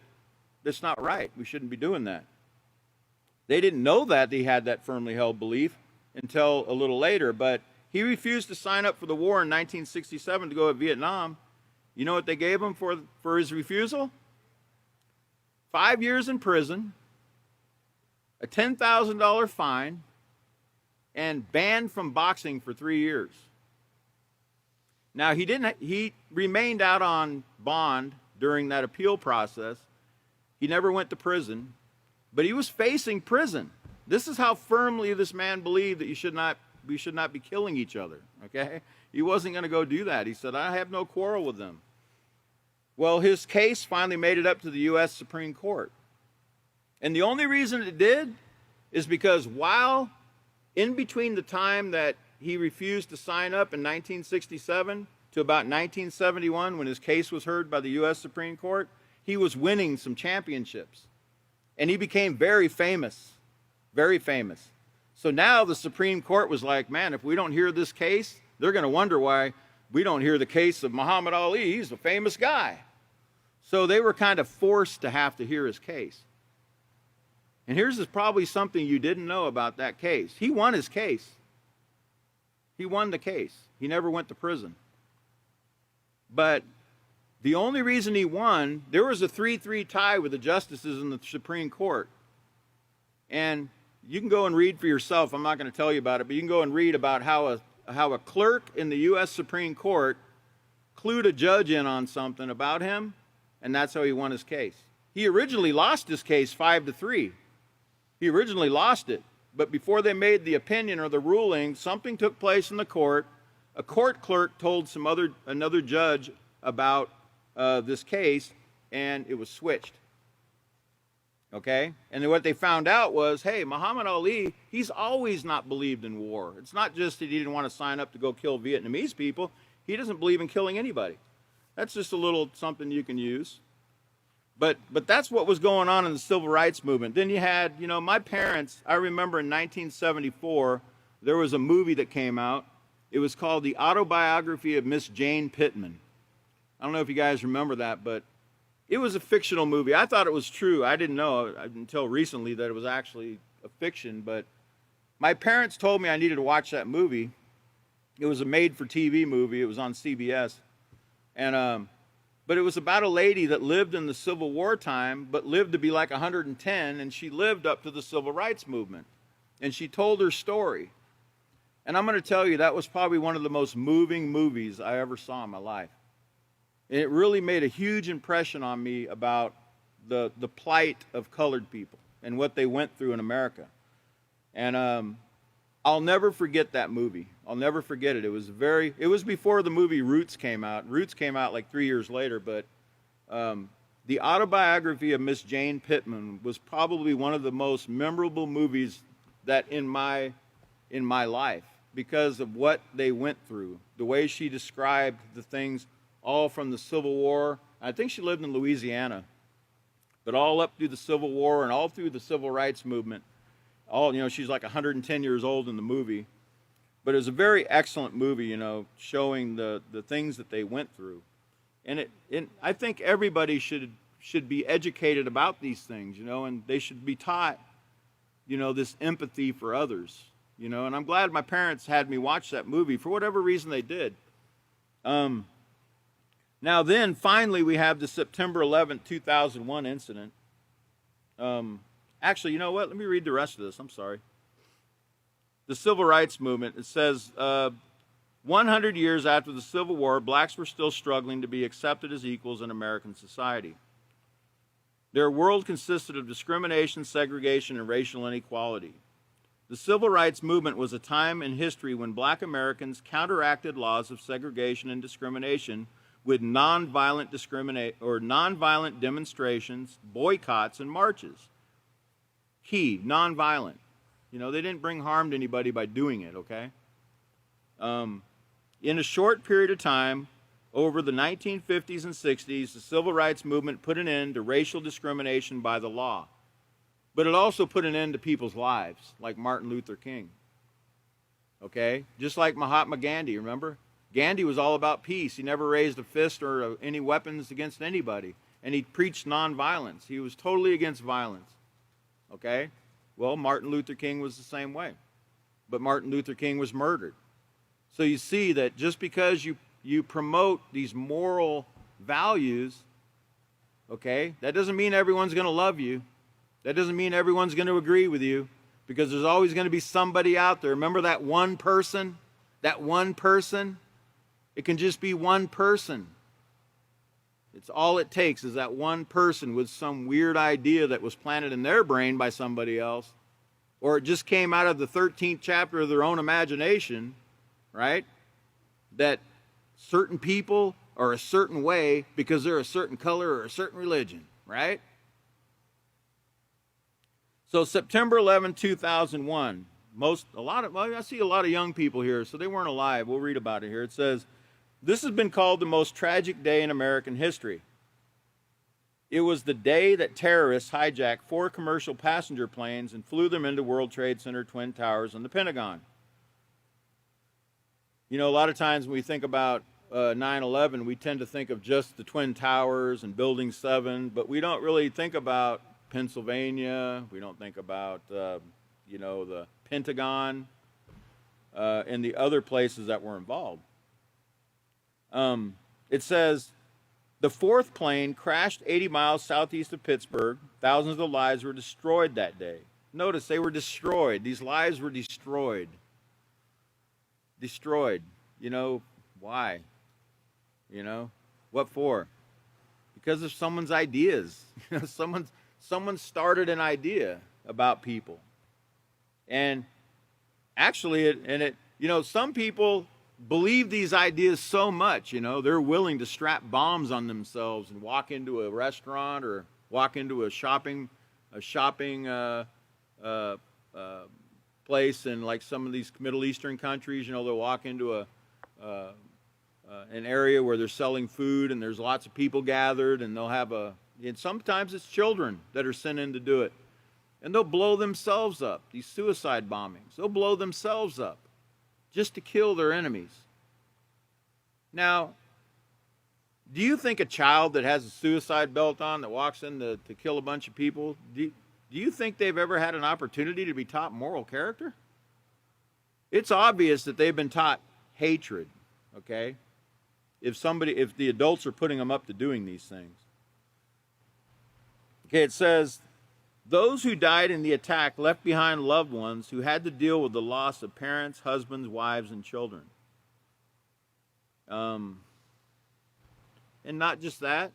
that's not right. We shouldn't be doing that. They didn't know that he had that firmly held belief until a little later, but he refused to sign up for the war in 1967 to go to Vietnam. You know what they gave him for his refusal? 5 years in prison, a $10,000 fine, and banned from boxing for 3 years. Now, he remained out on bond during that appeal process. He never went to prison, but he was facing prison. This is how firmly this man believed that we should not be killing each other, okay? He wasn't going to go do that. He said, I have no quarrel with them. Well, his case finally made it up to the U.S. Supreme Court. And the only reason it did is because while in between the time that he refused to sign up in 1967 to about 1971 when his case was heard by the U.S. Supreme Court, he was winning some championships. And he became very famous, very famous. So now the Supreme Court was like, man, if we don't hear this case, they're going to wonder why we don't hear the case of Muhammad Ali. He's a famous guy. So they were kind of forced to have to hear his case. And here's probably something you didn't know about that case. He won his case. He won the case. He never went to prison. But the only reason he won, there was a 3-3 tie with the justices in the Supreme Court. And you can go and read for yourself. I'm not going to tell you about it, but you can go and read about how a clerk in the U.S. Supreme Court clued a judge in on something about him, and that's how he won his case. He originally lost his case 5-3. He originally lost it, but before they made the opinion or the ruling, something took place in the court. A court clerk told another judge about this case, and it was switched. Okay? And then what they found out was, hey, Muhammad Ali, he's always not believed in war. It's not just that he didn't want to sign up to go kill Vietnamese people. He doesn't believe in killing anybody. That's just a little something you can use. But that's what was going on in the civil rights movement. Then you had, you know, my parents, I remember in 1974, there was a movie that came out. It was called The Autobiography of Miss Jane Pittman. I don't know if you guys remember that, but it was a fictional movie. I thought it was true. I didn't know until recently that it was actually a fiction, but my parents told me I needed to watch that movie. It was a made-for-TV movie. It was on CBS. And but it was about a lady that lived in the Civil War time, but lived to be like 110, and she lived up to the Civil Rights movement. And she told her story. And I'm going to tell you, that was probably one of the most moving movies I ever saw in my life. And it really made a huge impression on me about the plight of colored people and what they went through in America. And I'll never forget that movie. I'll never forget it. It was before the movie Roots came out. Roots came out like 3 years later, but the Autobiography of Miss Jane Pittman was probably one of the most memorable movies that in my life, because of what they went through, the way she described the things all from the Civil War. I think she lived in Louisiana, but all up through the Civil War and all through the Civil Rights movement. All, you know, she's like 110 years old in the movie. But it was a very excellent movie, you know, showing the things that they went through. And I think everybody should be educated about these things, you know, and they should be taught, you know, this empathy for others, you know. And I'm glad my parents had me watch that movie for whatever reason they did. Now then, finally, we have the September 11th, 2001 incident. Actually, you know what? Let me read the rest of this. I'm sorry. The Civil Rights Movement, it says, 100 years after the Civil War, blacks were still struggling to be accepted as equals in American society. Their world consisted of discrimination, segregation, and racial inequality. The Civil Rights Movement was a time in history when black Americans counteracted laws of segregation and discrimination with nonviolent demonstrations, boycotts, and marches. Key, nonviolent. You know, they didn't bring harm to anybody by doing it, okay? In a short period of time, over the 1950s and 60s, the Civil Rights Movement put an end to racial discrimination by the law. But it also put an end to people's lives, like Martin Luther King. Okay? Just like Mahatma Gandhi, remember? Gandhi was all about peace. He never raised a fist or any weapons against anybody. And he preached nonviolence. He was totally against violence. Okay? Well, Martin Luther King was the same way. But Martin Luther King was murdered. So you see that just because you promote these moral values, okay, that doesn't mean everyone's going to love you. That doesn't mean everyone's going to agree with you, because there's always going to be somebody out there. Remember that one person? That one person? It can just be one person. It's all it takes is that one person with some weird idea that was planted in their brain by somebody else, or it just came out of the 13th chapter of their own imagination, right? That certain people are a certain way because they're a certain color or a certain religion, right? So September 11, 2001, I see a lot of young people here, so they weren't alive. We'll read about it here. It says, this has been called the most tragic day in American history. It was the day that terrorists hijacked 4 commercial passenger planes and flew them into World Trade Center, Twin Towers, and the Pentagon. You know, a lot of times when we think about 9/11, we tend to think of just the Twin Towers and Building 7, but we don't really think about Pennsylvania. We don't think about, the Pentagon and the other places that were involved. It says, the 4th plane crashed 80 miles southeast of Pittsburgh. Thousands of lives were destroyed that day. Notice they were destroyed. These lives were destroyed. Destroyed. You know, why? You know, what for? Because of someone's ideas. You know, someone started an idea about people. And actually, some people believe these ideas so much, you know, they're willing to strap bombs on themselves and walk into a restaurant or walk into a shopping place in like some of these Middle Eastern countries. You know, they'll walk into an area where they're selling food and there's lots of people gathered, and they'll have a And sometimes it's children that are sent in to do it. And they'll blow themselves up, these suicide bombings. They'll blow themselves up just to kill their enemies. Now, do you think a child that has a suicide belt on that walks in to kill a bunch of people, do you think they've ever had an opportunity to be taught moral character? It's obvious that they've been taught hatred, okay? If the adults are putting them up to doing these things. Okay, it says, those who died in the attack left behind loved ones who had to deal with the loss of parents, husbands, wives, and children. And not just that.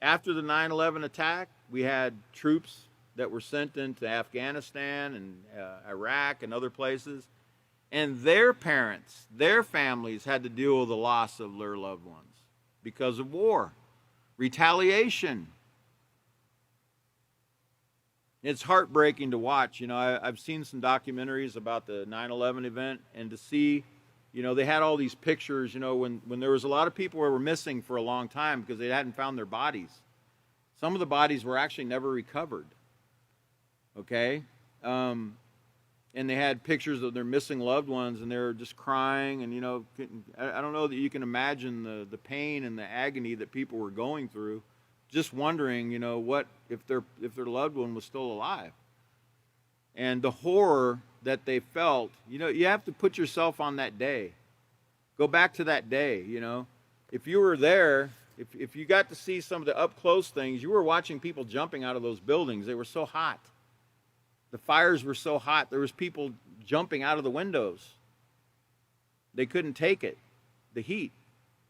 After the 9/11 attack, we had troops that were sent into Afghanistan and Iraq and other places. And their parents, their families had to deal with the loss of their loved ones because of war, retaliation. It's heartbreaking to watch. I've seen some documentaries about the 9/11 event, and to see, they had all these pictures, when there was a lot of people who were missing for a long time because they hadn't found their bodies. Some of the bodies were actually never recovered. Okay? And they had pictures of their missing loved ones, and they were just crying, and, I don't know that you can imagine the pain and the agony that people were going through, just wondering, what if their loved one was still alive. And the horror that they felt, you have to put yourself on that day. Go back to that day, If you were there, if you got to see some of the up-close things, you were watching people jumping out of those buildings. They were so hot. The fires were so hot, there was people jumping out of the windows. They couldn't take it, the heat.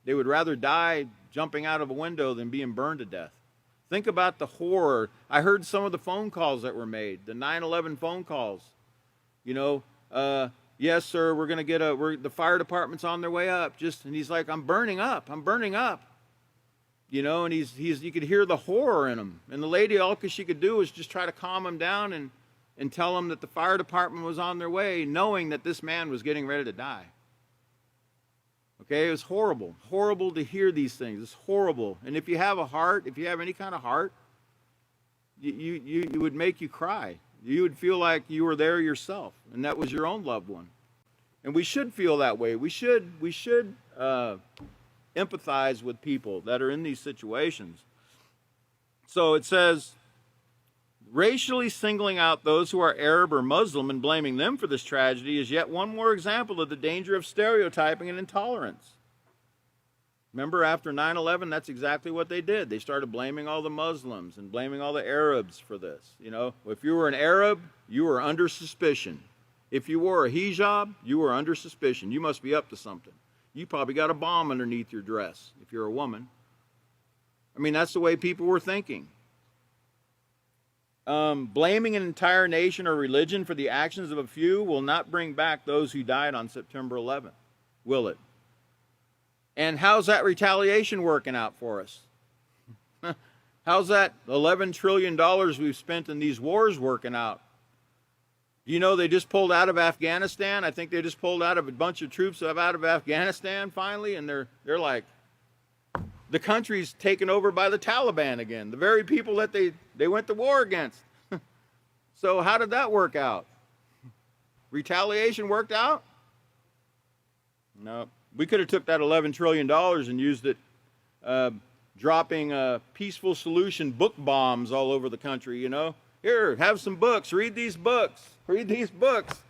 They would rather die jumping out of a window than being burned to death. Think about the horror. I heard some of the phone calls that were made, the 9/11 phone calls. Yes, sir, we're going to get the fire department's on their way up. And he's like, I'm burning up. And you could hear the horror in him. And the lady, all she could do was just try to calm him down and tell him that the fire department was on their way, knowing that this man was getting ready to die. Okay, it was horrible. Horrible to hear these things. It's horrible. And if you have a heart, if you have any kind of heart, you would make you cry. You would feel like you were there yourself, and that was your own loved one. And we should feel that way. We should empathize with people that are in these situations. So it says, racially singling out those who are Arab or Muslim and blaming them for this tragedy is yet one more example of the danger of stereotyping and intolerance. Remember, after 9/11, that's exactly what they did. They started blaming all the Muslims and blaming all the Arabs for this. If you were an Arab, you were under suspicion. If you wore a hijab, you were under suspicion. You must be up to something. You probably got a bomb underneath your dress if you're a woman. That's the way people were thinking. Blaming an entire nation or religion for the actions of a few will not bring back those who died on September 11th, will it? And how's that retaliation working out for us? How's that $11 trillion we've spent in these wars working out? They just pulled out of Afghanistan. I think they just pulled out of a bunch of troops out of Afghanistan finally, and they're like, the country's taken over by the Taliban again, the very people that they went to war against. So how did that work out? Retaliation worked out? No. We could have took that $11 trillion and used it dropping peaceful solution book bombs all over the country, Here, have some books. Read these books. Read these books.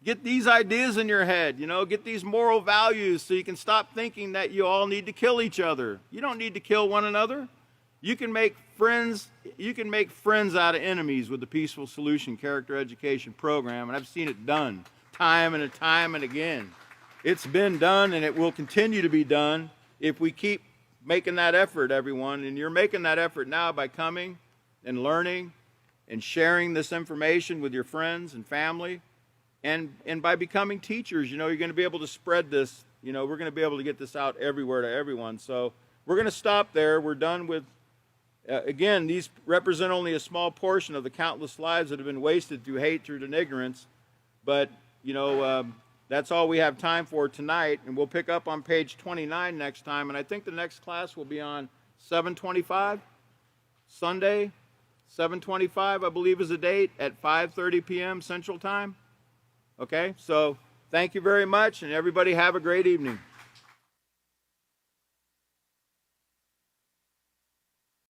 Get these ideas in your head, Get these moral values so you can stop thinking that you all need to kill each other. You don't need to kill one another. You can make friends out of enemies with the Peaceful Solution Character Education Program, and I've seen it done time and time and again. It's been done, and it will continue to be done if we keep making that effort, everyone. And you're making that effort now by coming and learning and sharing this information with your friends and family. And by becoming teachers, you're going to be able to spread this. We're going to be able to get this out everywhere to everyone. So we're going to stop there. We're done with, again, these represent only a small portion of the countless lives that have been wasted through hatred and ignorance. But, that's all we have time for tonight. And we'll pick up on page 29 next time. And I think the next class will be on 7:25. Sunday, 7:25, I believe is the date, at 5:30 p.m. Central Time. Okay, so thank you very much, and everybody have a great evening.